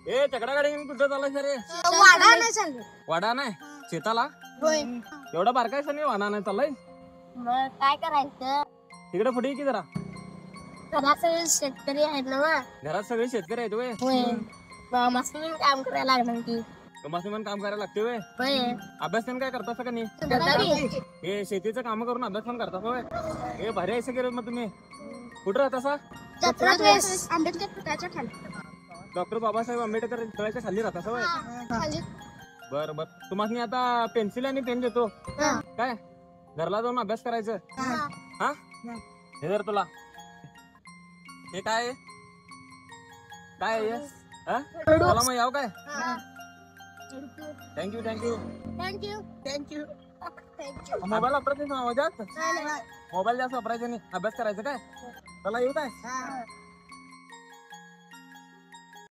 ए चकडा गाडी घेऊन कुठं चालला रे? वाडा नाही चाललो. वाडा नाही शेताला होय. एवढा बारकाय सनी वाडा नाही चाललाय. मग काय करायचं? तिकडे फुटी की जरा. घरात सगळे शेतकरी आहेत ना मग. घरात सगळे शेतकरी आहेत होय. होय. मस्त काम करायला लागणार की. तुम्हाला पण काम करायला लागते होय. होय. अभ्यास पण काय करता का नाही? हे शेतीचं काम करून अभ्यास पण करता होय. हे भारी आहे केलं मग तुम्ही. कुठं राहता सा? आंबेडकर पुतळ्याच्या खाली. डॉक्टर बाबासाहेब आंबेडकर तळ्याच्या खाली राहता होय. बर बर तुम्हाला आता पेन्सिल आणि पेन देतो काय घरला जाऊन अभ्यास करायचं. हा हे जर तुला हे काय आहे? काय आहे हे? हा? मला मग याव काय? Thank you thank you thank you thank you thank you. Mobile वापरायचं ना? मोबाईल जास्त वापरायचं नाही अभ्यास करायचं काय? चला येऊ काय?